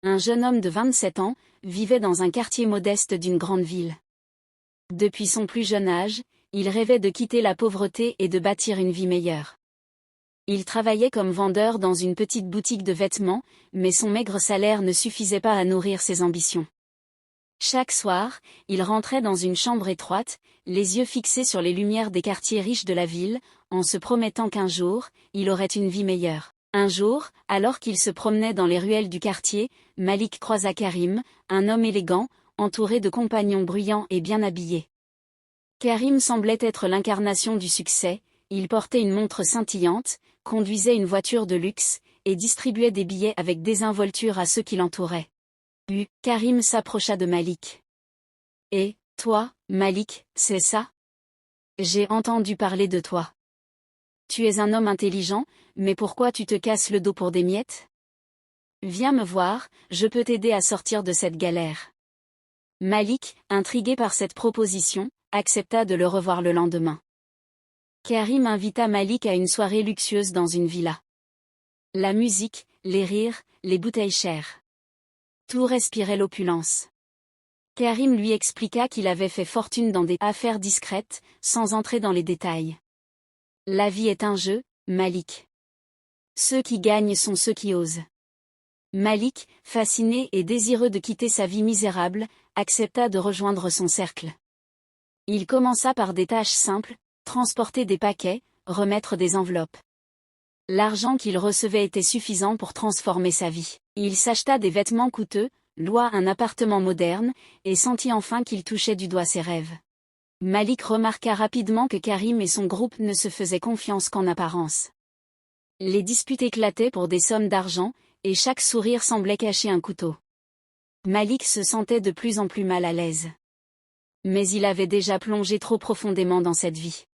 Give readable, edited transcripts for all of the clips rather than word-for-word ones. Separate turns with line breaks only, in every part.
Un jeune homme de 27 ans, vivait dans un quartier modeste d'une grande ville. Depuis son plus jeune âge, il rêvait de quitter la pauvreté et de bâtir une vie meilleure. Il travaillait comme vendeur dans une petite boutique de vêtements, mais son maigre salaire ne suffisait pas à nourrir ses ambitions. Chaque soir, il rentrait dans une chambre étroite, les yeux fixés sur les lumières des quartiers riches de la ville, en se promettant qu'un jour, il aurait une vie meilleure. Un jour, alors qu'il se promenait dans les ruelles du quartier, Malik croisa Karim, un homme élégant, entouré de compagnons bruyants et bien habillés. Karim semblait être l'incarnation du succès, il portait une montre scintillante, conduisait une voiture de luxe, et distribuait des billets avec désinvolture à ceux qui l'entouraient. Karim s'approcha de Malik. « Et, toi, Malik, c'est ça ? J'ai entendu parler de toi. Tu es un homme intelligent, mais pourquoi tu te casses le dos pour des miettes ? Viens me voir, je peux t'aider à sortir de cette galère. » Malik, intrigué par cette proposition, accepta de le revoir le lendemain. Karim invita Malik à une soirée luxueuse dans une villa. La musique, les rires, les bouteilles chères. Tout respirait l'opulence. Karim lui expliqua qu'il avait fait fortune dans des affaires discrètes, sans entrer dans les détails. La vie est un jeu, Malik. Ceux qui gagnent sont ceux qui osent. Malik, fasciné et désireux de quitter sa vie misérable, accepta de rejoindre son cercle. Il commença par des tâches simples, transporter des paquets, remettre des enveloppes. L'argent qu'il recevait était suffisant pour transformer sa vie. Il s'acheta des vêtements coûteux, loua un appartement moderne, et sentit enfin qu'il touchait du doigt ses rêves. Malik remarqua rapidement que Karim et son groupe ne se faisaient confiance qu'en apparence. Les disputes éclataient pour des sommes d'argent, et chaque sourire semblait cacher un couteau. Malik se sentait de plus en plus mal à l'aise. Mais il avait déjà plongé trop profondément dans cette vie.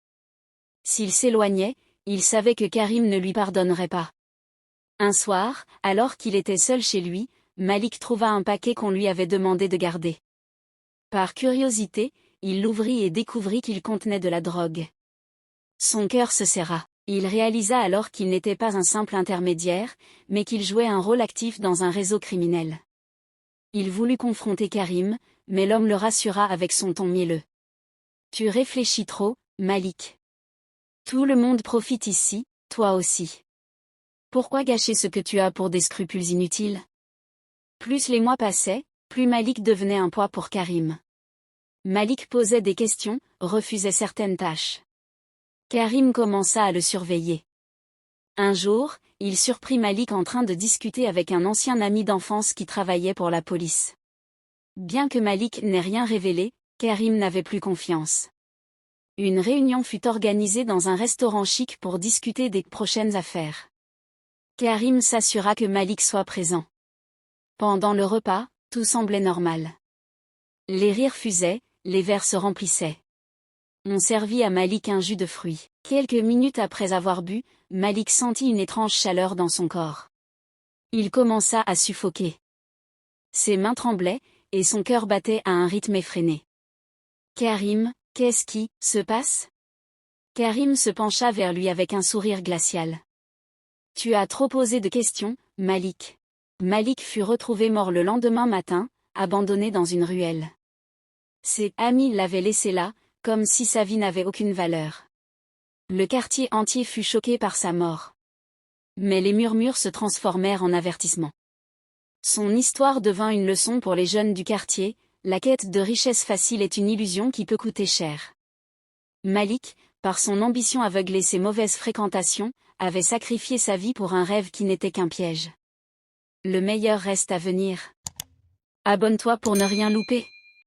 S'il s'éloignait, il savait que Karim ne lui pardonnerait pas. Un soir, alors qu'il était seul chez lui, Malik trouva un paquet qu'on lui avait demandé de garder. Par curiosité, il l'ouvrit et découvrit qu'il contenait de la drogue. Son cœur se serra. Il réalisa alors qu'il n'était pas un simple intermédiaire, mais qu'il jouait un rôle actif dans un réseau criminel. Il voulut confronter Karim, mais l'homme le rassura avec son ton mielleux. « Tu réfléchis trop, Malik. Tout le monde profite ici, toi aussi. Pourquoi gâcher ce que tu as pour des scrupules inutiles ? » Plus les mois passaient, plus Malik devenait un poids pour Karim. Malik posait des questions, refusait certaines tâches. Karim commença à le surveiller. Un jour, il surprit Malik en train de discuter avec un ancien ami d'enfance qui travaillait pour la police. Bien que Malik n'ait rien révélé, Karim n'avait plus confiance. Une réunion fut organisée dans un restaurant chic pour discuter des prochaines affaires. Karim s'assura que Malik soit présent. Pendant le repas, tout semblait normal. Les rires fusaient, les verres se remplissaient. On servit à Malik un jus de fruits. Quelques minutes après avoir bu, Malik sentit une étrange chaleur dans son corps. Il commença à suffoquer. Ses mains tremblaient, et son cœur battait à un rythme effréné. « Karim, qu'est-ce qui se passe ?» Karim se pencha vers lui avec un sourire glacial. « Tu as trop posé de questions, Malik. » Malik fut retrouvé mort le lendemain matin, abandonné dans une ruelle. Ses amis l'avaient laissé là, comme si sa vie n'avait aucune valeur. Le quartier entier fut choqué par sa mort. Mais les murmures se transformèrent en avertissements. Son histoire devint une leçon pour les jeunes du quartier, la quête de richesse facile est une illusion qui peut coûter cher. Malik, par son ambition aveugle et ses mauvaises fréquentations, avait sacrifié sa vie pour un rêve qui n'était qu'un piège. Le meilleur reste à venir. Abonne-toi pour ne rien louper.